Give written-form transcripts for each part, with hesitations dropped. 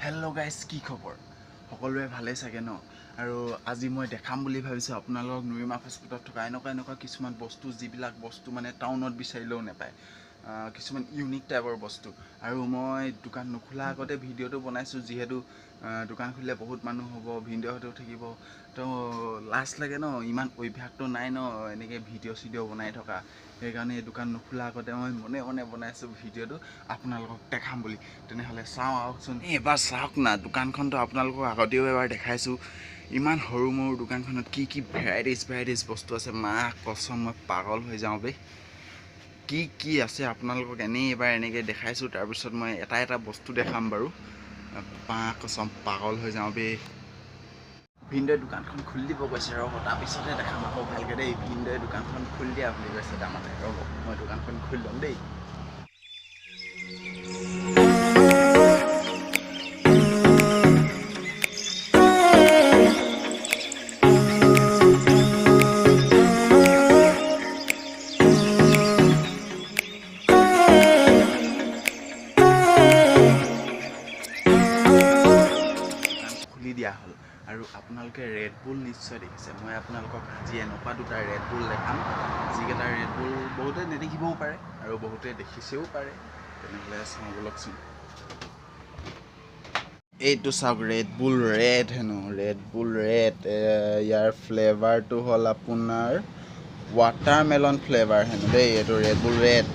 Hello' guys, কি খবৰ? সকলোৱে ভালেই চাগে ন? আৰু আজি মই দেখাম বুলি ভাবিছোঁ আপোনালোকক নুৰিমা ফাষ্টফুডত থকা এনেকুৱা কিছুমান বস্তু, যিবিলাক বস্তু মানে টাউনত বিচাৰিলেও নাপায়। কিছুমান ইউনিক টাইপৰ বস্তু। আৰু মই দোকান নোখোলা আগতে ভিডিঅ'টো বনাইছোঁ, যিহেতু দোকান খুলিলে বহুত মানুহ হ'ব, ভিডিঅ'টো থাকিব, তো লাজ লাগে ন, ইমান অভ্যাসটো নাই ন এনেকৈ ভিডিঅ' বনাই থকা। সেইকাৰণে দোকান নোখোলা আগতে মই মনে মনে বনাইছোঁ ভিডিঅ'টো আপোনালোকক দেখাম বুলি। তেনেহ'লে চাওঁ আহকচোন। এবাৰ চাওক না, দোকানখনতো আপোনালোকক আগতেও এবাৰ দেখাইছোঁ। ইমান সৰু মৰু দোকানখনত কি ভেৰাইটিজ বস্তু আছে, মা কচম মই পাগল হৈ যাওঁ বে। কি আছে আপোনালোকক এনেই এবাৰ এনেকৈ দেখাইছোঁ, তাৰপিছত মই এটা বস্তু দেখাম বাৰু। মা কচম পাগল হৈ যাওঁ বে। ভিনদেউৱে দোকানখন খুলি দিব কৈছে, ৰ'ব তাৰপিছতহে দেখাম আকৌ ভালকৈ দেই। ভিনদেউৱে দোকানখন খুলি দিয়া বুলি কৈছে, তাৰমানে ৰ'ব মই দোকানখন খুলি ল'ম দেই। দিয়া হ'ল। আৰু আপোনালোকে ৰেড বুল নিশ্চয় দেখিছে। মই আপোনালোকক আজি এনেকুৱা দুটা ৰেড বুল দেখাম, যিকেইটা ৰেড বুল বহুতে নেদেখিবও পাৰে আৰু বহুতে দেখিছেও পাৰে। তেনেহ'লে চাওঁ বলকচোন। এইটো চাওক, ৰেড বুল ৰেড হেনো, ৰেড বুল ৰেড। ইয়াৰ ফ্লেভাৰটো হ'ল আপোনাৰ ৱাটাৰমেলন ফ্লেভাৰ হেনো দেই। এইটো red bull red.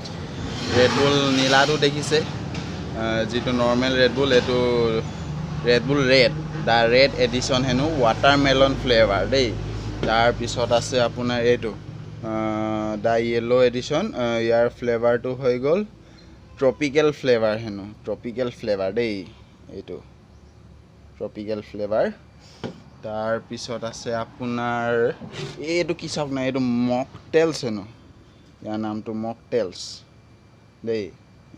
Red Bull নীলাটো দেখিছে, যিটো নৰ্মেল ৰেড বুল, এইটো red bull red, the red edition হেনো, ৱাটাৰমেলন ফ্লেভাৰ দেই। তাৰপিছত আছে আপোনাৰ এইটো দ্য য়েল্ল' এডিশ্যন। ইয়াৰ ফ্লেভাৰটো হৈ গ'ল ট্ৰপিকেল ফ্লেভাৰ হেনো, ট্ৰপিকেল ফ্লেভাৰ দেই, এইটো ট্ৰপিকেল ফ্লেভাৰ। তাৰপিছত আছে আপোনাৰ এইটো কি চাওক না, এইটো মকটেলছ হেনো, ইয়াৰ নামটো মকটেলছ দেই,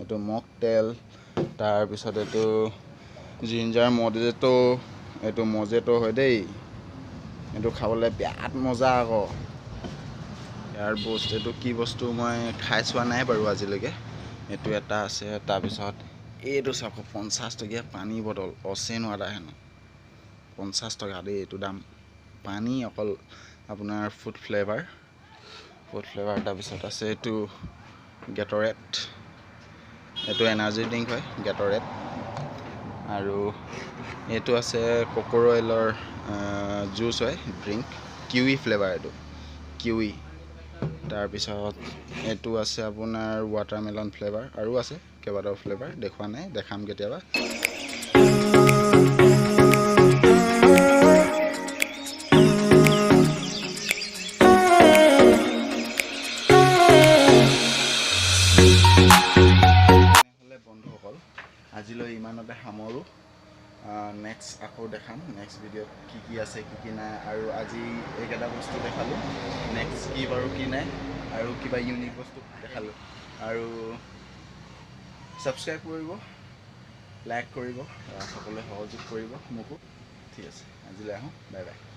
এইটো মকটেল। তাৰপিছত এইটো জিঞ্জাৰ মজেটো, এইটো মজেটো হয় দেই। এইটো খাবলৈ বিৰাট মজা আকৌ। ইয়াৰ বস্তু এইটো কি বস্তু মই খাই চোৱা নাই বাৰু আজিলৈকে। এইটো এটা আছে। তাৰপিছত এইটো চাওক, 50 টকীয়া পানী বটল, অচেন ৱাটাৰ হেনো, 50 টকা দেই এইটো দাম। পানী অকল আপোনাৰ ফুড ফ্লেভাৰ। তাৰপিছত আছে এইটো গেটৰেট, এইটো এনাৰ্জি ড্ৰিংক হয় গেটৰেট। আৰু এইটো আছে ককৰ অইলৰ জুচ হয়, ড্ৰিংক, কিৱি ফ্লেভাৰ, এইটো কিৱি। তাৰপিছত এইটো আছে আপোনাৰ ৱাটাৰমেলন ফ্লেভাৰ, আৰু আছে কেইবাটাও ফ্লেভাৰ, দেখুওৱা নাই, দেখাম কেতিয়াবা। বন্ধুসকল, আজিলৈ ইমানতে সামৰোঁ। নেক্সট আকৌ দেখাম, নেক্সট ভিডিঅ'ত কি আছে কি নাই। আৰু আজি এইকেইটা বস্তু দেখালোঁ, নেক্সট কি বাৰু কি নাই, আৰু কিবা ইউনিক বস্তু দেখালোঁ। আৰু ছাবস্ক্ৰাইব কৰিব, লাইক কৰিব, সকলোৱে সহযোগ কৰিব মোকো। ঠিক আছে, আজিলৈ আহোঁ, বাই বাই।